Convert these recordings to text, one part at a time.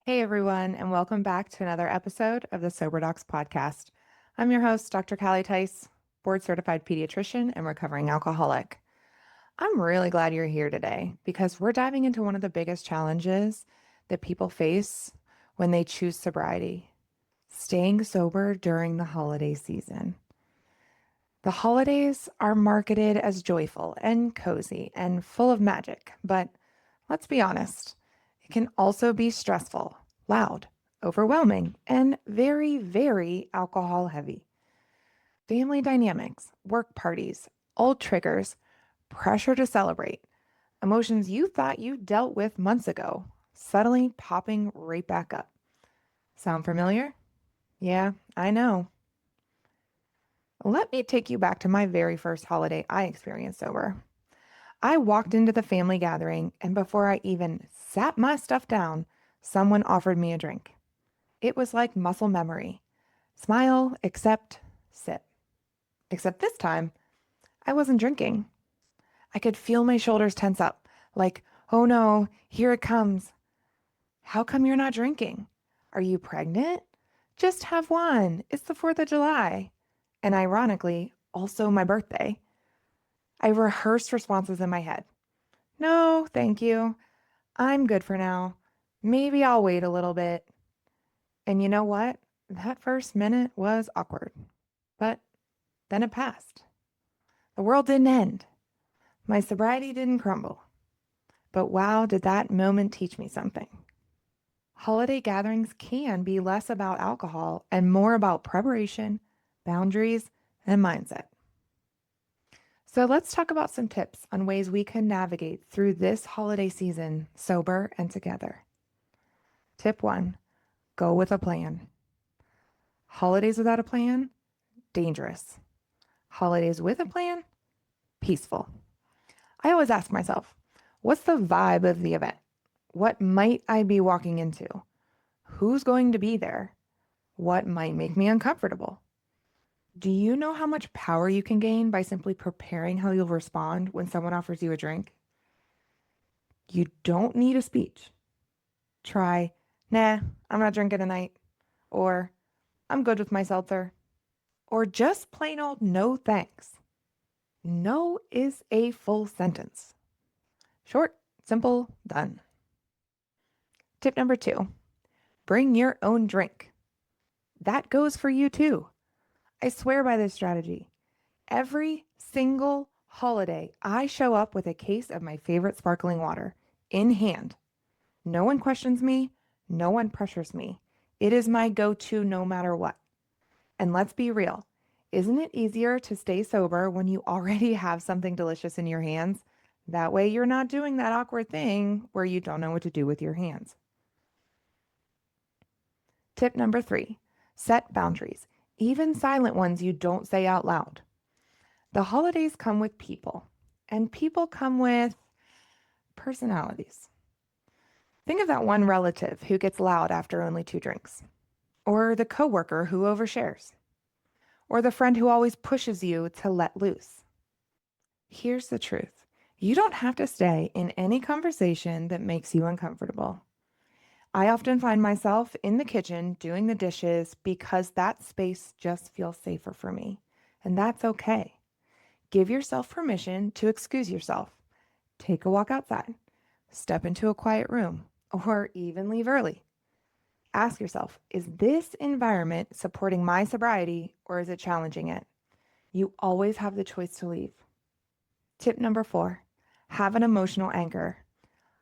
Hey everyone, and welcome back to another episode of the Sober Docs podcast. I'm your host, Dr. Callie Theis, board certified pediatrician and recovering alcoholic. I'm really glad you're here today because we're diving into one of the biggest challenges that people face when they choose sobriety, staying sober during the holiday season. The holidays are marketed as joyful and cozy and full of magic, but let's be honest, it can also be stressful, loud, overwhelming, and very, very alcohol heavy. Family dynamics, work parties, old triggers, pressure to celebrate, emotions you thought you dealt with months ago, suddenly popping right back up. Sound familiar? Yeah, I know. Let me take you back to my very first holiday I experienced sober. I walked into the family gathering, and before I even sat my stuff down, someone offered me a drink. It was like muscle memory. Smile, accept, sip. Except this time, I wasn't drinking. I could feel my shoulders tense up, like, oh no, here it comes. How come you're not drinking? Are you pregnant? Just have one. It's the 4th of July. And ironically, also my birthday. I rehearsed responses in my head. No, thank you. I'm good for now. Maybe I'll wait a little bit. And you know what? That first minute was awkward, but then it passed. The world didn't end. My sobriety didn't crumble. But wow, did that moment teach me something. Holiday gatherings can be less about alcohol and more about preparation, boundaries, and mindset. So let's talk about some tips on ways we can navigate through this holiday season sober and together. Tip one, go with a plan. Holidays without a plan, dangerous. Holidays with a plan, peaceful. I always ask myself, what's the vibe of the event? What might I be walking into? Who's going to be there? What might make me uncomfortable? Do you know how much power you can gain by simply preparing how you'll respond when someone offers you a drink? You don't need a speech. Try, nah, I'm not drinking tonight. Or, I'm good with my seltzer. Or just plain old no thanks. No is a full sentence. Short, simple, done. Tip number two, bring your own drink. That goes for you too. I swear by this strategy. Every single holiday, I show up with a case of my favorite sparkling water in hand. No one questions me. No one pressures me. It is my go-to no matter what. And let's be real. Isn't it easier to stay sober when you already have something delicious in your hands? That way you're not doing that awkward thing where you don't know what to do with your hands. Tip number three, set boundaries, even silent ones you don't say out loud. The holidays come with people, and people come with personalities. Think of that one relative who gets loud after only 2 drinks, or the coworker who overshares, or the friend who always pushes you to let loose. Here's the truth. You don't have to stay in any conversation that makes you uncomfortable. I often find myself in the kitchen doing the dishes because that space just feels safer for me, and that's okay. Give yourself permission to excuse yourself. Take a walk outside, step into a quiet room, or even leave early. Ask yourself, is this environment supporting my sobriety or is it challenging it? You always have the choice to leave. Tip number four, have an emotional anchor.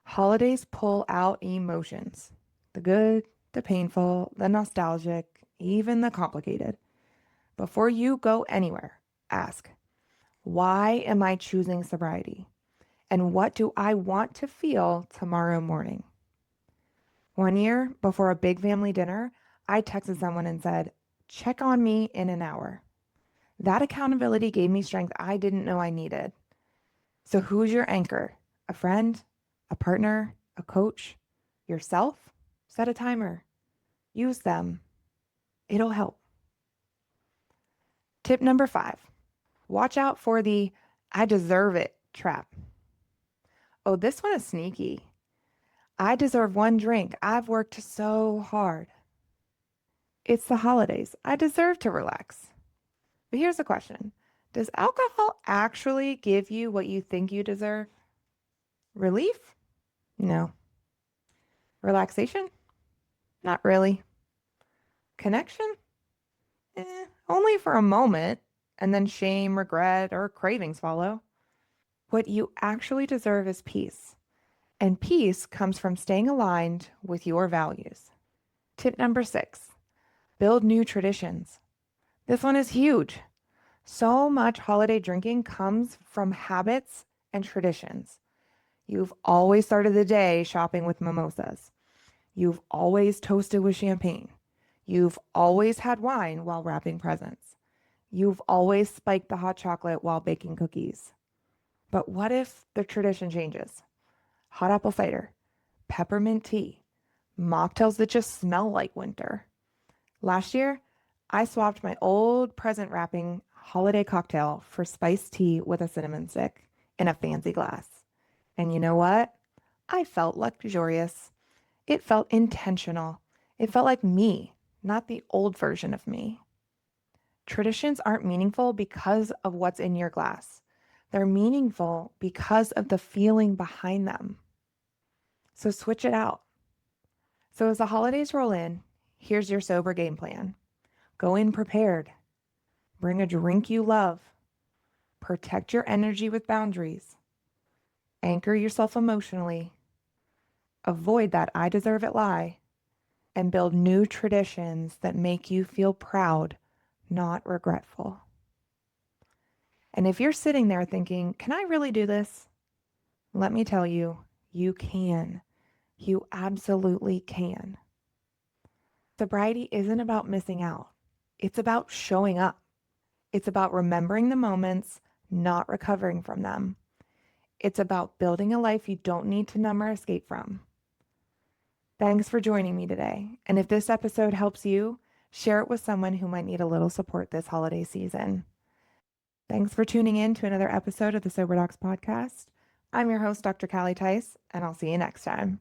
Holidays pull out emotions. The good, the painful, the nostalgic, even the complicated. Before you go anywhere, ask, why am I choosing sobriety? And what do I want to feel tomorrow morning? One year, before a big family dinner, I texted someone and said, check on me in an hour. That accountability gave me strength I didn't know I needed. So who's your anchor? A friend? A partner? A coach? Yourself? Set a timer. Use them. It'll help. Tip number five, watch out for the I deserve it trap. Oh, this one is sneaky. I deserve one drink. I've worked so hard. It's the holidays. I deserve to relax. But here's the question. Does alcohol actually give you what you think you deserve? Relief? No. Relaxation? Not really. Connection? Only for a moment, and then shame, regret, or cravings follow. What you actually deserve is peace. And peace comes from staying aligned with your values. Tip number 6, build new traditions. This one is huge. So much holiday drinking comes from habits and traditions. You've always started the day shopping with mimosas. You've always toasted with champagne. You've always had wine while wrapping presents. You've always spiked the hot chocolate while baking cookies. But what if the tradition changes? Hot apple cider, peppermint tea, mocktails that just smell like winter. Last year, I swapped my old present wrapping holiday cocktail for spiced tea with a cinnamon stick in a fancy glass. And you know what? I felt luxurious. It felt intentional. It felt like me, not the old version of me. Traditions aren't meaningful because of what's in your glass. They're meaningful because of the feeling behind them. So switch it out. So as the holidays roll in, here's your sober game plan. Go in prepared. Bring a drink you love. Protect your energy with boundaries. Anchor yourself emotionally. Avoid that I deserve it lie. And build new traditions that make you feel proud, not regretful. And if you're sitting there thinking, can I really do this? Let me tell you, you can. You absolutely can. Sobriety isn't about missing out. It's about showing up. It's about remembering the moments, not recovering from them. It's about building a life you don't need to numb or escape from. Thanks for joining me today. And if this episode helps you, share it with someone who might need a little support this holiday season. Thanks for tuning in to another episode of the Sober Docs podcast. I'm your host, Dr. Callie Theis, and I'll see you next time.